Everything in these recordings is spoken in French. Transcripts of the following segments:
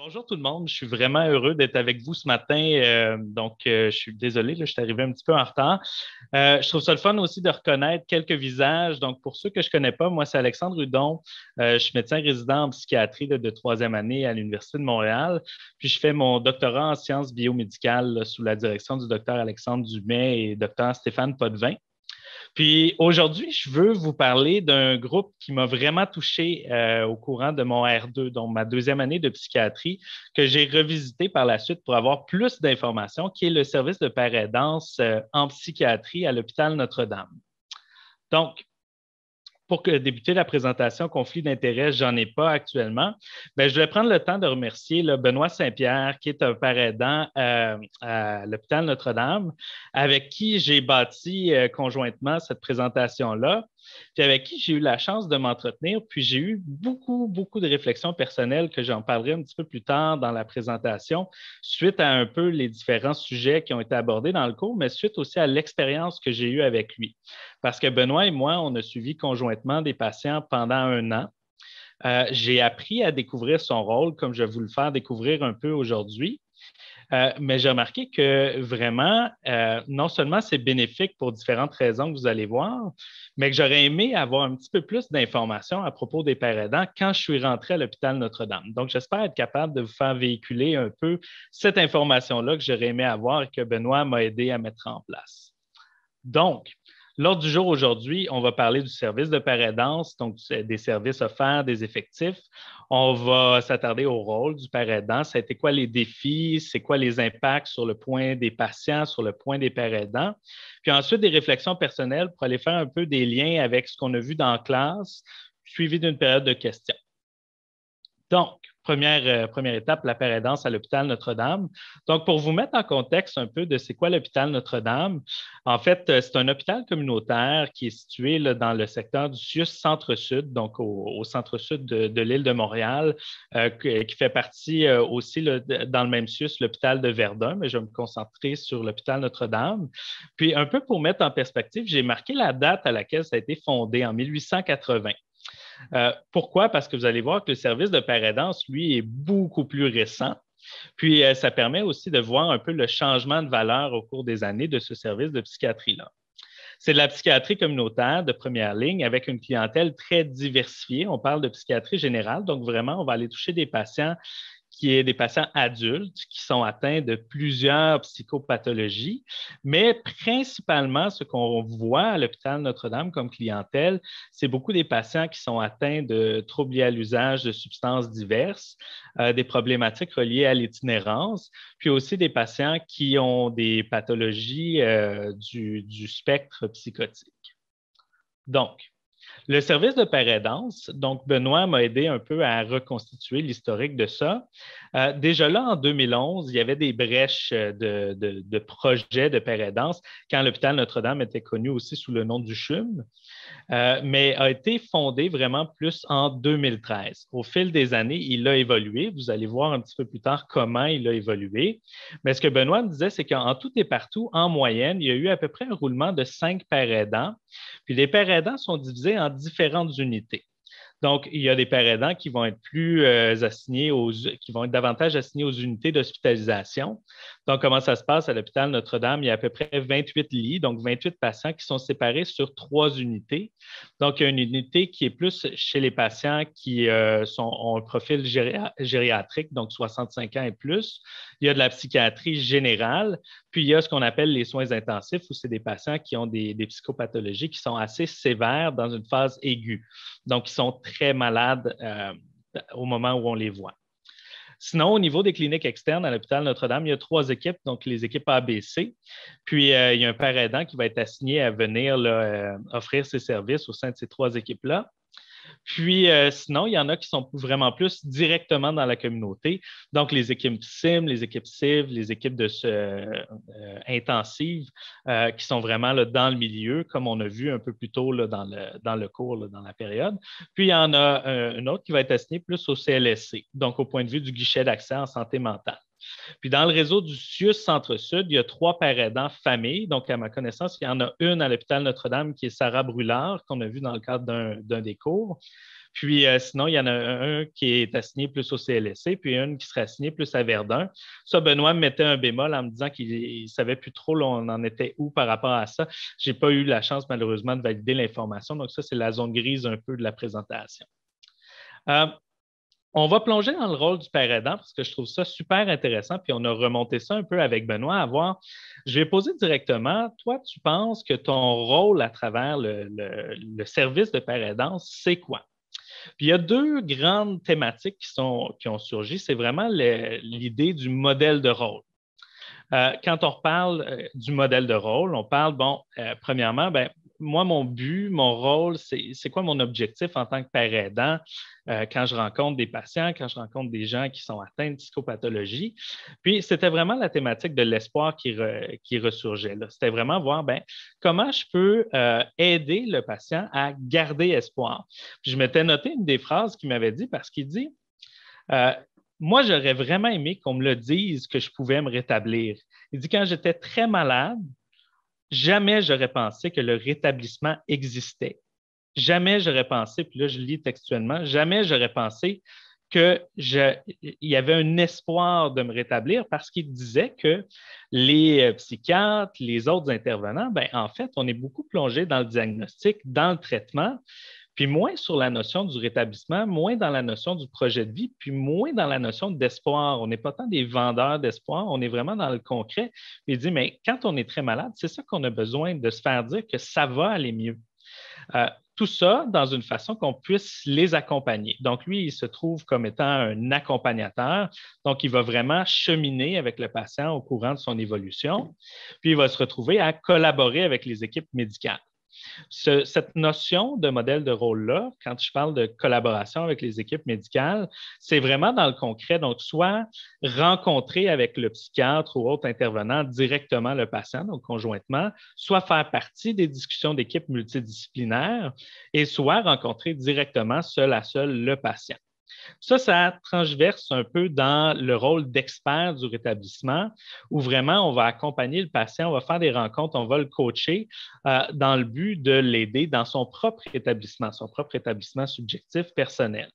Bonjour tout le monde, je suis vraiment heureux d'être avec vous ce matin. Je suis désolé, là, je suis arrivé un petit peu en retard. Je trouve ça le fun aussi de reconnaître quelques visages. Donc, pour ceux que je ne connais pas, moi, c'est Alexandre Hudon. Je suis médecin résident en psychiatrie de troisième année à l'Université de Montréal. Puis, je fais mon doctorat en sciences biomédicales là, sous la direction du docteur Alexandre Dumais et docteur Stéphane Potvin. Puis aujourd'hui, je veux vous parler d'un groupe qui m'a vraiment touché au courant de mon R2, donc ma deuxième année de psychiatrie, que j'ai revisité par la suite pour avoir plus d'informations, qui est le service de paraidance en psychiatrie à l'hôpital Notre-Dame. Donc, pour débuter la présentation, conflit d'intérêts, j'en ai pas actuellement. Bien, je vais prendre le temps de remercier là, Benoît Saint-Pierre, qui est un parent aidant à l'hôpital Notre-Dame, avec qui j'ai bâti conjointement cette présentation-là, puis avec qui j'ai eu la chance de m'entretenir, puis j'ai eu beaucoup de réflexions personnelles que j'en parlerai un petit peu plus tard dans la présentation, suite à un peu les différents sujets qui ont été abordés dans le cours, mais suite aussi à l'expérience que j'ai eue avec lui. Parce que Benoît et moi, on a suivi conjointement des patients pendant un an. J'ai appris à découvrir son rôle comme je vais vous le faire découvrir un peu aujourd'hui. Mais j'ai remarqué que vraiment, non seulement c'est bénéfique pour différentes raisons que vous allez voir, mais que j'aurais aimé avoir un petit peu plus d'informations à propos des pères aidants quand je suis rentré à l'hôpital Notre-Dame. Donc, j'espère être capable de vous faire véhiculer un peu cette information-là que j'aurais aimé avoir et que Benoît m'a aidé à mettre en place. Donc, l'ordre du jour aujourd'hui, on va parler du service de paraidance, donc des services offerts, des effectifs. On va s'attarder au rôle du paraidant. Ça a été quoi les défis? C'est quoi les impacts sur le point des patients, sur le point des paraidants? Puis ensuite, des réflexions personnelles pour aller faire un peu des liens avec ce qu'on a vu dans la classe, suivi d'une période de questions. Donc, première étape, la paraidance à l'hôpital Notre-Dame. Donc, pour vous mettre en contexte un peu de c'est quoi l'hôpital Notre-Dame, en fait, c'est un hôpital communautaire qui est situé là, dans le secteur du CIUS Centre-Sud, donc au centre-sud de l'île de Montréal, qui fait partie aussi là, dans le même CIUS, l'hôpital de Verdun, mais je vais me concentrer sur l'hôpital Notre-Dame. Puis, un peu pour mettre en perspective, j'ai marqué la date à laquelle ça a été fondé en 1880. Pourquoi? Parce que vous allez voir que le service de paraidance, lui, est beaucoup plus récent. Puis, ça permet aussi de voir un peu le changement de valeur au cours des années de ce service de psychiatrie-là. C'est de la psychiatrie communautaire de première ligne avec une clientèle très diversifiée. On parle de psychiatrie générale, donc vraiment, on va aller toucher des patients qui est des patients adultes qui sont atteints de plusieurs psychopathologies, mais principalement ce qu'on voit à l'hôpital Notre-Dame comme clientèle, c'est beaucoup des patients qui sont atteints de troubles liés à l'usage de substances diverses, des problématiques reliées à l'itinérance, puis aussi des patients qui ont des pathologies du spectre psychotique. Donc, le service de paraidance, donc Benoît m'a aidé un peu à reconstituer l'historique de ça. Déjà là, en 2011, il y avait des brèches de projets de paraidance quand l'hôpital Notre-Dame était connu aussi sous le nom du CHUM. Mais a été fondé vraiment plus en 2013. Au fil des années, il a évolué. Vous allez voir un petit peu plus tard comment il a évolué. Mais ce que Benoît me disait, c'est qu'en tout et partout, en moyenne, il y a eu à peu près un roulement de 5 pères aidants. Puis les pères aidants sont divisés en différentes unités. Donc, il y a des pères aidants qui vont être qui vont être davantage assignés aux unités d'hospitalisation. Donc, comment ça se passe à l'hôpital Notre-Dame? Il y a à peu près 28 lits, donc 28 patients qui sont séparés sur 3 unités. Donc, il y a une unité qui est plus chez les patients qui ont un profil gériatrique, donc 65 ans et plus. Il y a de la psychiatrie générale, puis il y a ce qu'on appelle les soins intensifs, où c'est des patients qui ont des psychopathologies qui sont assez sévères dans une phase aiguë. Donc, ils sont très malades au moment où on les voit. Sinon, au niveau des cliniques externes à l'hôpital Notre-Dame, il y a 3 équipes, donc les équipes ABC. Puis, il y a un père aidant qui va être assigné à venir là, offrir ses services au sein de ces 3 équipes-là. Puis, sinon, il y en a qui sont vraiment plus directement dans la communauté. Donc, les équipes SIM, les équipes CIV, les équipes intensives qui sont vraiment là, dans le milieu, comme on a vu un peu plus tôt là, dans le cours, là, dans la période. Puis, il y en a une autre qui va être assignée plus au CLSC, donc au point de vue du guichet d'accès en santé mentale. Puis dans le réseau du CIUS Centre-Sud, il y a 3 pères aidants familles. Donc, à ma connaissance, il y en a une à l'hôpital Notre-Dame qui est Sarah Brulard, qu'on a vu dans le cadre d'un des cours. Puis sinon, il y en a un qui est assigné plus au CLSC, puis une qui serait assignée plus à Verdun. Ça, Benoît me mettait un bémol en me disant qu'il ne savait plus trop là, on en était où par rapport à ça. Je n'ai pas eu la chance, malheureusement, de valider l'information. Donc, ça, c'est la zone grise un peu de la présentation. Euh, on va plonger dans le rôle du père aidant parce que je trouve ça super intéressant. Puis on a remonté ça un peu avec Benoît à voir. Je vais poser directement, toi, tu penses que ton rôle à travers le service de père aidant, c'est quoi? Puis il y a deux grandes thématiques qui ont surgi. C'est vraiment l'idée du modèle de rôle. Quand on reparle du modèle de rôle, on parle, premièrement, ben, moi, mon but, mon rôle, c'est quoi mon objectif en tant que père aidant quand je rencontre des patients, quand je rencontre des gens qui sont atteints de psychopathologie. Puis, c'était vraiment la thématique de l'espoir qui ressurgeait. C'était vraiment voir comment je peux aider le patient à garder espoir. Puis, je m'étais noté une des phrases qu'il m'avait dit parce qu'il dit moi, j'aurais vraiment aimé qu'on me le dise que je pouvais me rétablir. Il dit, quand j'étais très malade, jamais j'aurais pensé que le rétablissement existait. Jamais j'aurais pensé, puis là, je lis textuellement, jamais j'aurais pensé qu'il y avait un espoir de me rétablir parce qu'il disait que les psychiatres, les autres intervenants, en fait, on est beaucoup plongé dans le diagnostic, dans le traitement, puis moins sur la notion du rétablissement, moins dans la notion du projet de vie, puis moins dans la notion d'espoir. On n'est pas tant des vendeurs d'espoir, on est vraiment dans le concret. Il dit, mais quand on est très malade, c'est ça qu'on a besoin de se faire dire que ça va aller mieux. Tout ça dans une façon qu'on puisse les accompagner. Donc, lui, il se trouve comme étant un accompagnateur. Donc, il va vraiment cheminer avec le patient au courant de son évolution. Puis, il va se retrouver à collaborer avec les équipes médicales. Cette notion de modèle de rôle-là, quand je parle de collaboration avec les équipes médicales, c'est vraiment dans le concret. Donc, soit rencontrer avec le psychiatre ou autre intervenant directement le patient, donc conjointement, soit faire partie des discussions d'équipes multidisciplinaires et soit rencontrer directement seul à seul le patient. Ça transverse un peu dans le rôle d'expert du rétablissement où vraiment on va accompagner le patient, on va faire des rencontres, on va le coacher dans le but de l'aider dans son propre établissement subjectif personnel.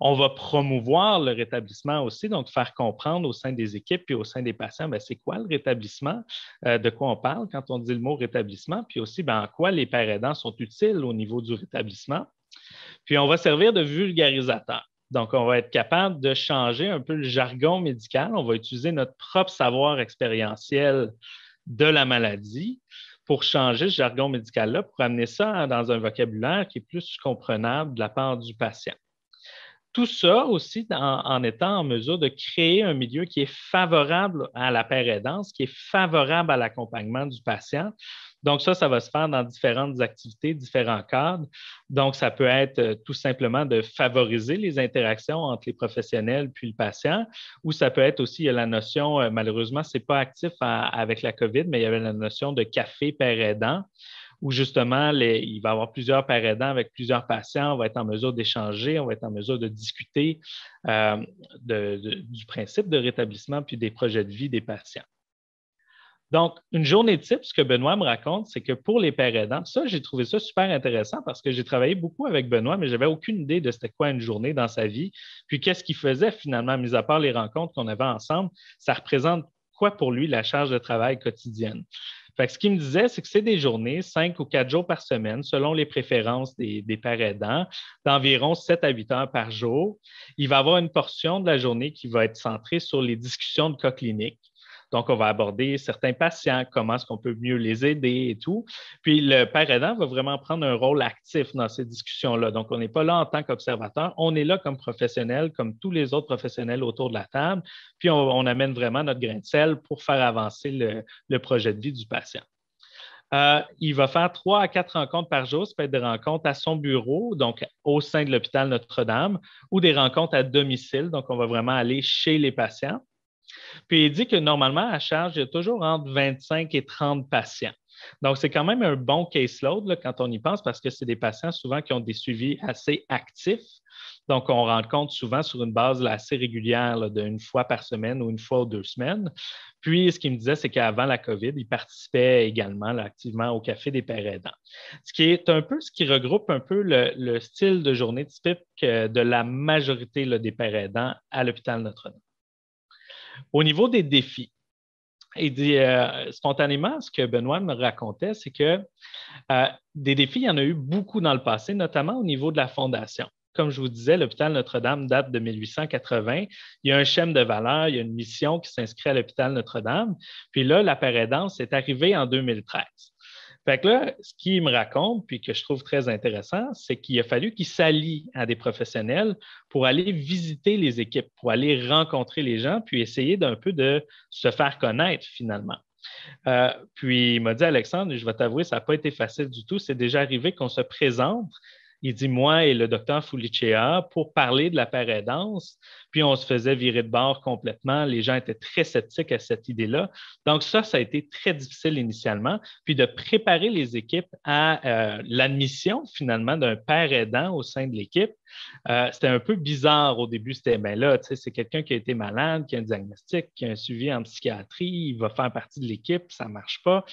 On va promouvoir le rétablissement aussi, donc faire comprendre au sein des équipes puis au sein des patients, c'est quoi le rétablissement, de quoi on parle quand on dit le mot rétablissement, puis aussi en quoi les pères aidants sont utiles au niveau du rétablissement. Puis on va servir de vulgarisateur. Donc, on va être capable de changer un peu le jargon médical. On va utiliser notre propre savoir expérientiel de la maladie pour changer ce jargon médical-là, pour amener ça dans un vocabulaire qui est plus comprenable de la part du patient. Tout ça aussi en étant en mesure de créer un milieu qui est favorable à la paire aidance, qui est favorable à l'accompagnement du patient. Donc, ça va se faire dans différentes activités, différents cadres. Donc, ça peut être tout simplement de favoriser les interactions entre les professionnels puis le patient, ou ça peut être aussi, il y a la notion, malheureusement, ce n'est pas actif avec la COVID, mais il y avait la notion de café paire aidant, où justement, il va y avoir plusieurs pères aidants avec plusieurs patients. On va être en mesure d'échanger, on va être en mesure de discuter du principe de rétablissement puis des projets de vie des patients. Donc, une journée type, ce que Benoît me raconte, c'est que pour les pères aidants, ça, j'ai trouvé ça super intéressant parce que j'ai travaillé beaucoup avec Benoît, mais je n'avais aucune idée de c'était quoi une journée dans sa vie. Puis, qu'est-ce qu'il faisait finalement, mis à part les rencontres qu'on avait ensemble, ça représente quoi pour lui la charge de travail quotidienne. Fait que ce qu'il me disait, c'est que c'est des journées, 5 ou 4 jours par semaine, selon les préférences des pères aidants, d'environ 7 à 8 heures par jour. Il va avoir une portion de la journée qui va être centrée sur les discussions de cas cliniques. Donc, on va aborder certains patients, comment est-ce qu'on peut mieux les aider et tout. Puis, le père aidant va vraiment prendre un rôle actif dans ces discussions-là. Donc, on n'est pas là en tant qu'observateur, on est là comme professionnel, comme tous les autres professionnels autour de la table. Puis, on amène vraiment notre grain de sel pour faire avancer le projet de vie du patient. Il va faire 3 à 4 rencontres par jour. Ça peut être des rencontres à son bureau, donc au sein de l'hôpital Notre-Dame, ou des rencontres à domicile. Donc, on va vraiment aller chez les patients. Puis il dit que normalement, à charge, il y a toujours entre 25 et 30 patients. Donc, c'est quand même un bon caseload là, quand on y pense parce que c'est des patients souvent qui ont des suivis assez actifs. Donc, on rend compte souvent sur une base là, assez régulière, là, d'une fois par semaine ou une fois ou 2 semaines. Puis, ce qu'il me disait, c'est qu'avant la COVID, il participait également là, activement au Café des pères aidants. Ce qui est un peu ce qui regroupe un peu le style de journée typique de la majorité là, des pères aidants à l'hôpital Notre-Dame. Au niveau des défis, il dit spontanément, ce que Benoît me racontait, c'est que des défis, il y en a eu beaucoup dans le passé, notamment au niveau de la fondation. Comme je vous disais, l'hôpital Notre-Dame date de 1880. Il y a un schème de valeur, il y a une mission qui s'inscrit à l'hôpital Notre-Dame. Puis là, la parédance est arrivée en 2013. Fait que là, ce qu'il me raconte, puis que je trouve très intéressant, c'est qu'il a fallu qu'il s'allie à des professionnels pour aller visiter les équipes, pour aller rencontrer les gens, puis essayer d'un peu de se faire connaître finalement. Puis il m'a dit, Alexandre, je vais t'avouer, ça n'a pas été facile du tout. C'est déjà arrivé qu'on se présente. Il dit, moi et le docteur Fulicea, pour parler de la parédance, puis on se faisait virer de bord complètement. Les gens étaient très sceptiques à cette idée-là. Donc ça a été très difficile initialement. Puis de préparer les équipes à l'admission finalement d'un père aidant au sein de l'équipe, c'était un peu bizarre au début. C'était, ben là, tu sais, c'est quelqu'un qui a été malade, qui a un diagnostic, qui a un suivi en psychiatrie, il va faire partie de l'équipe, ça ne marche pas.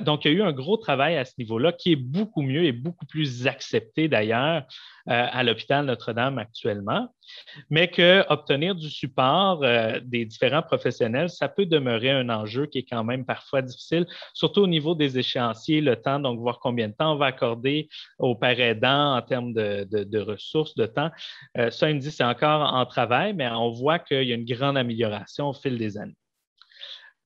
Donc, il y a eu un gros travail à ce niveau-là qui est beaucoup mieux et beaucoup plus accepté d'ailleurs à l'hôpital Notre-Dame actuellement, mais qu'obtenir du support des différents professionnels, ça peut demeurer un enjeu qui est quand même parfois difficile, surtout au niveau des échéanciers, le temps, donc voir combien de temps on va accorder aux pères aidants en termes de ressources, de temps. Ça, il me dit, c'est encore en travail, mais on voit qu'il y a une grande amélioration au fil des années.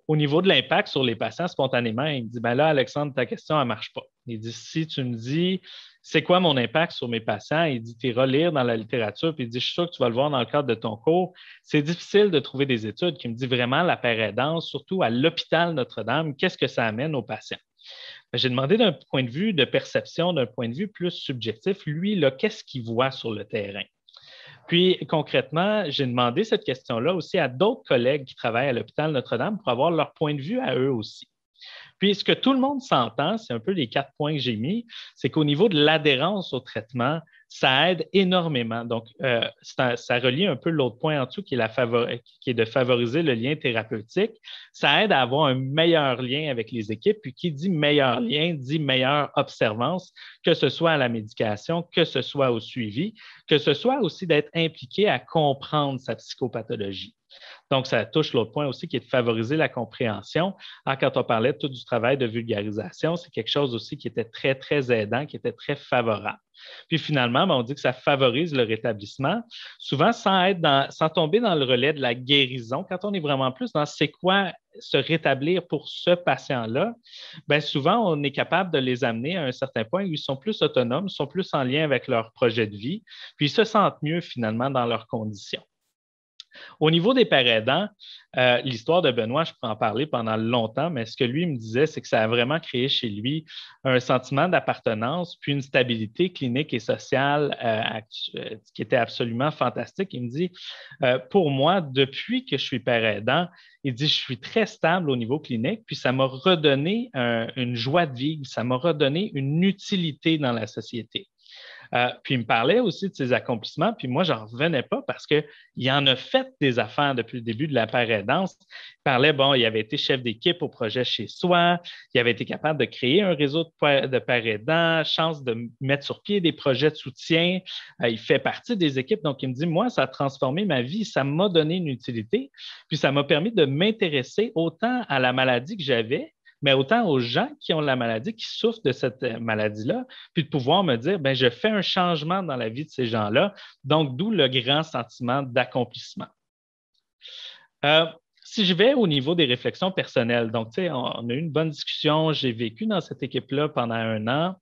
Au niveau de l'impact sur les patients, spontanément, il me dit, ben là, Alexandre, ta question, elle ne marche pas. Il dit, si tu me dis, c'est quoi mon impact sur mes patients? Il dit, tu iras lire dans la littérature, puis il dit, je suis sûr que tu vas le voir dans le cadre de ton cours. C'est difficile de trouver des études qui me disent vraiment la parédance, surtout à l'hôpital Notre-Dame, qu'est-ce que ça amène aux patients? J'ai demandé d'un point de vue de perception, d'un point de vue plus subjectif, lui, là, qu'est-ce qu'il voit sur le terrain? Puis, concrètement, j'ai demandé cette question-là aussi à d'autres collègues qui travaillent à l'hôpital Notre-Dame pour avoir leur point de vue à eux aussi. Puis, ce que tout le monde s'entend, c'est un peu les 4 points que j'ai mis, c'est qu'au niveau de l'adhérence au traitement, ça aide énormément. Donc, ça relie un peu l'autre point en dessous qui est de favoriser le lien thérapeutique. Ça aide à avoir un meilleur lien avec les équipes. Puis, qui dit meilleur lien, dit meilleure observance, que ce soit à la médication, que ce soit au suivi, que ce soit aussi d'être impliqué à comprendre sa psychopathologie. Donc, ça touche l'autre point aussi qui est de favoriser la compréhension. Quand on parlait tout du travail de vulgarisation, c'est quelque chose aussi qui était très, très aidant, qui était très favorable. Puis finalement, on dit que ça favorise le rétablissement, souvent sans tomber dans le relais de la guérison. Quand on est vraiment plus dans c'est quoi se rétablir pour ce patient-là, bien souvent, on est capable de les amener à un certain point où ils sont plus autonomes, sont plus en lien avec leur projet de vie, puis ils se sentent mieux finalement dans leurs conditions. Au niveau des pères aidants, l'histoire de Benoît, je peux en parler pendant longtemps, mais ce que lui me disait, c'est que ça a vraiment créé chez lui un sentiment d'appartenance, puis une stabilité clinique et sociale qui était absolument fantastique. Il me dit, pour moi, depuis que je suis père aidant, il dit, je suis très stable au niveau clinique, puis ça m'a redonné une joie de vivre, ça m'a redonné une utilité dans la société. Puis il me parlait aussi de ses accomplissements, puis moi, j'en revenais pas parce qu'il en a fait des affaires depuis le début de la parédance. Il parlait, bon, il avait été chef d'équipe au projet chez soi, il avait été capable de créer un réseau de pères aidants, chance de mettre sur pied des projets de soutien. Il fait partie des équipes, donc il me dit, moi, ça a transformé ma vie, ça m'a donné une utilité, puis ça m'a permis de m'intéresser autant à la maladie que j'avais, mais autant aux gens qui ont la maladie, qui souffrent de cette maladie-là, puis de pouvoir me dire, ben, je fais un changement dans la vie de ces gens-là, donc d'où le grand sentiment d'accomplissement. Si je vais au niveau des réflexions personnelles, donc, tu sais, on a eu une bonne discussion, j'ai vécu dans cette équipe-là pendant 1 an.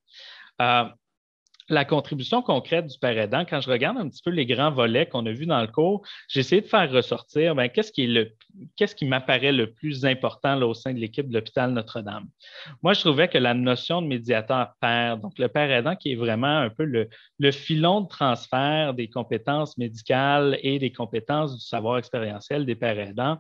la contribution concrète du père aidant, quand je regarde un petit peu les grands volets qu'on a vus dans le cours, j'ai essayé de faire ressortir qu'est-ce qui m'apparaît le plus important là, au sein de l'équipe de l'hôpital Notre-Dame. Moi, je trouvais que la notion de médiateur père, donc le père aidant qui est vraiment un peu le filon de transfert des compétences médicales et des compétences du savoir expérientiel des pères aidants,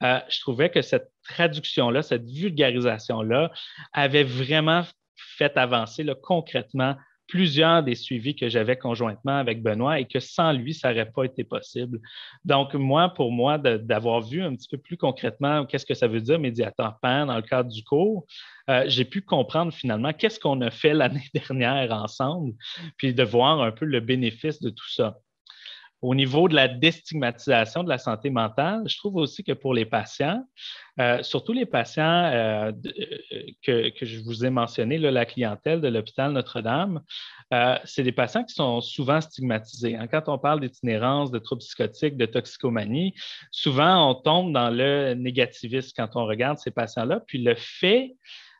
je trouvais que cette traduction-là, cette vulgarisation-là avait vraiment fait avancer là, concrètement plusieurs des suivis que j'avais conjointement avec Benoît et que sans lui, ça n'aurait pas été possible. Donc, pour moi, d'avoir vu un petit peu plus concrètement qu'est-ce que ça veut dire médiateur PAN dans le cadre du cours, j'ai pu comprendre finalement qu'est-ce qu'on a fait l'année dernière ensemble, puis de voir un peu le bénéfice de tout ça. Au niveau de la déstigmatisation de la santé mentale, je trouve aussi que pour les patients, surtout les patients que je vous ai mentionnés, là, la clientèle de l'hôpital Notre-Dame, c'est des patients qui sont souvent stigmatisés. Hein. Quand on parle d'itinérance, de troubles psychotiques, de toxicomanie, souvent on tombe dans le négativisme quand on regarde ces patients-là. Puis le fait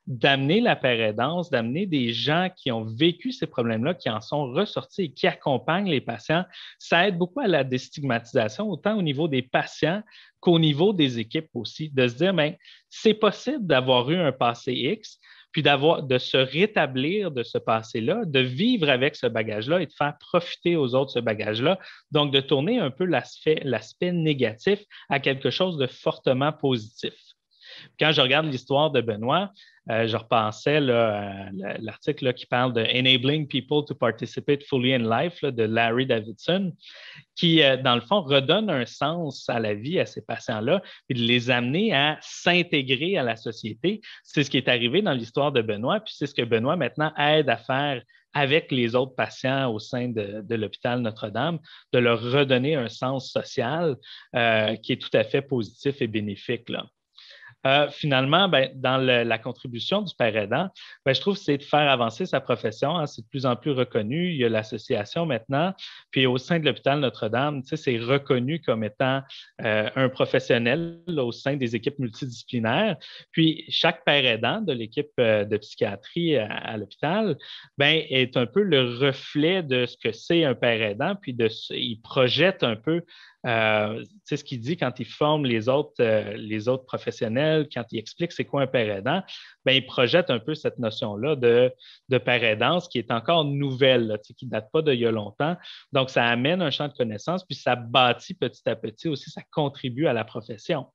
d'amener la paraidance, d'amener des gens qui ont vécu ces problèmes-là, qui en sont ressortis et qui accompagnent les patients, ça aide beaucoup à la déstigmatisation, autant au niveau des patients qu'au niveau des équipes aussi, de se dire, bien, c'est possible d'avoir eu un passé X, puis de se rétablir de ce passé-là, de vivre avec ce bagage-là et de faire profiter aux autres ce bagage-là. Donc, de tourner un peu l'aspect négatif à quelque chose de fortement positif. Quand je regarde l'histoire de Benoît, je repensais là, à l'article là, qui parle de Enabling People to Participate Fully in Life là, de Larry Davidson, qui, dans le fond, redonne un sens à la vie à ces patients-là et de les amener à s'intégrer à la société. C'est ce qui est arrivé dans l'histoire de Benoît, puis c'est ce que Benoît maintenant aide à faire avec les autres patients au sein de l'hôpital Notre-Dame, de leur redonner un sens social qui est tout à fait positif et bénéfique, là. Finalement, ben, dans la contribution du père aidant, ben, je trouve que c'est de faire avancer sa profession. Hein, c'est de plus en plus reconnu. Il y a l'association maintenant. Puis au sein de l'hôpital Notre-Dame, tu sais, c'est reconnu comme étant un professionnel là, au sein des équipes multidisciplinaires. Puis chaque père aidant de l'équipe de psychiatrie à l'hôpital ben, est un peu le reflet de ce que c'est un père aidant. Puis il projette un peu c'est ce qu'il dit quand il forme les autres professionnels, quand il explique c'est quoi un père aidant, ben, il projette un peu cette notion-là de père aidance qui est encore nouvelle, là, qui ne date pas d'il y a longtemps. Donc, ça amène un champ de connaissances, puis ça bâtit petit à petit aussi, ça contribue à la profession.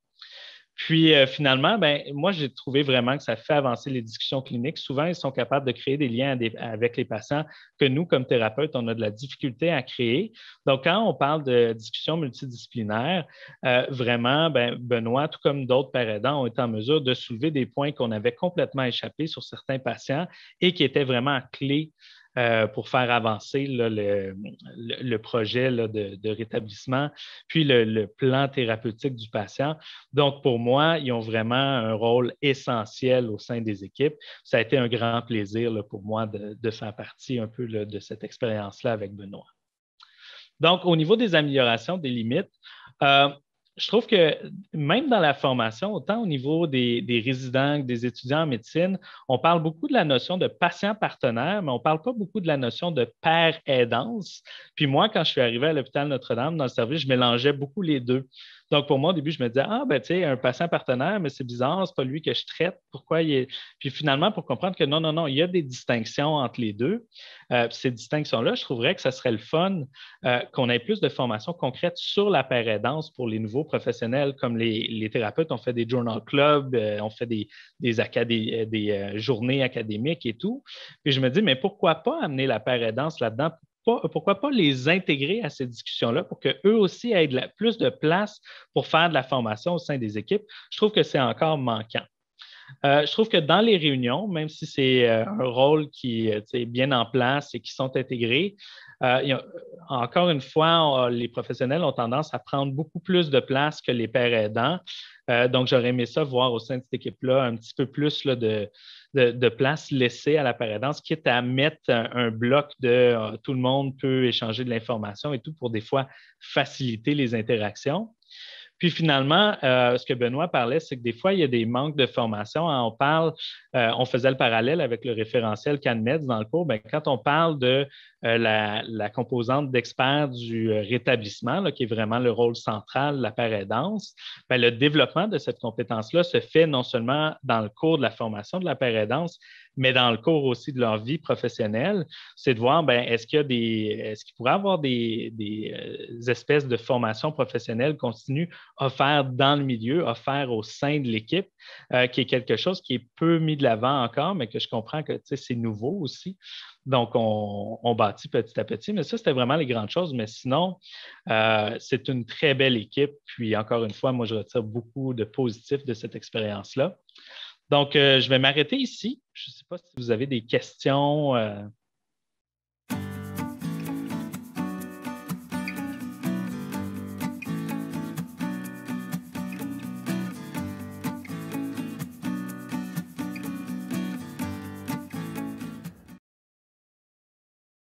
Puis finalement, ben, moi, j'ai trouvé vraiment que ça fait avancer les discussions cliniques. Souvent, ils sont capables de créer des liens avec les patients que nous, comme thérapeutes, on a de la difficulté à créer. Donc, quand on parle de discussions multidisciplinaires, vraiment, ben, Benoît, tout comme d'autres pères aidants, ont été en mesure de soulever des points qu'on avait complètement échappés sur certains patients et qui étaient vraiment clés pour faire avancer là, le projet là, de rétablissement, puis le plan thérapeutique du patient. Donc, pour moi, ils ont vraiment un rôle essentiel au sein des équipes. Ça a été un grand plaisir là, pour moi de faire partie un peu là, de cette expérience-là avec Benoît. Donc, au niveau des améliorations des limites, je trouve que même dans la formation, autant au niveau des résidents que des étudiants en médecine, on parle beaucoup de la notion de patient partenaire, mais on ne parle pas beaucoup de la notion de père aidance. Puis moi, quand je suis arrivé à l'hôpital Notre-Dame, dans le service, je mélangeais beaucoup les deux. Donc, pour moi, au début, je me disais, ah, ben, tu sais, un patient partenaire, mais c'est bizarre, c'est pas lui que je traite. Pourquoi il est. Puis finalement, pour comprendre que non, non, non, il y a des distinctions entre les deux. Ces distinctions-là, je trouverais que ça serait le fun qu'on ait plus de formations concrètes sur la paraidance pour les nouveaux professionnels, comme les thérapeutes ont fait des journal clubs, ont fait des journées académiques et tout. Puis je me dis, mais pourquoi pas amener la paraidance là-dedans? Pourquoi pas les intégrer à ces discussions-là pour qu'eux aussi aient plus de place pour faire de la formation au sein des équipes? Je trouve que c'est encore manquant. Je trouve que dans les réunions, même si c'est un rôle qui est bien en place et qui sont intégrés, encore une fois, les professionnels ont tendance à prendre beaucoup plus de place que les pairs aidants. Donc, j'aurais aimé ça voir au sein de cette équipe-là un petit peu plus là, de place laissée à la paraidance, quitte à mettre un bloc de tout le monde peut échanger de l'information et tout pour des fois faciliter les interactions. Puis finalement, ce que Benoît parlait, c'est que des fois, il y a des manques de formation. On parle, on faisait le parallèle avec le référentiel CanMEDS dans le cours. Bien, quand on parle de la composante d'expert du rétablissement, là, qui est vraiment le rôle central de la paraidance, bien, le développement de cette compétence-là se fait non seulement dans le cours de la formation de la paraidance, mais dans le cours aussi de leur vie professionnelle. C'est de voir, bien, est-ce qu'il pourrait y avoir des espèces de formation professionnelle continue offertes dans le milieu, offertes au sein de l'équipe, qui est quelque chose qui est peu mis de l'avant encore, mais que je comprends que c'est nouveau aussi. Donc, on bâtit petit à petit, mais ça, c'était vraiment les grandes choses. Mais sinon, c'est une très belle équipe. Puis, encore une fois, moi, je retire beaucoup de positifs de cette expérience-là. Donc, je vais m'arrêter ici. Je ne sais pas si vous avez des questions.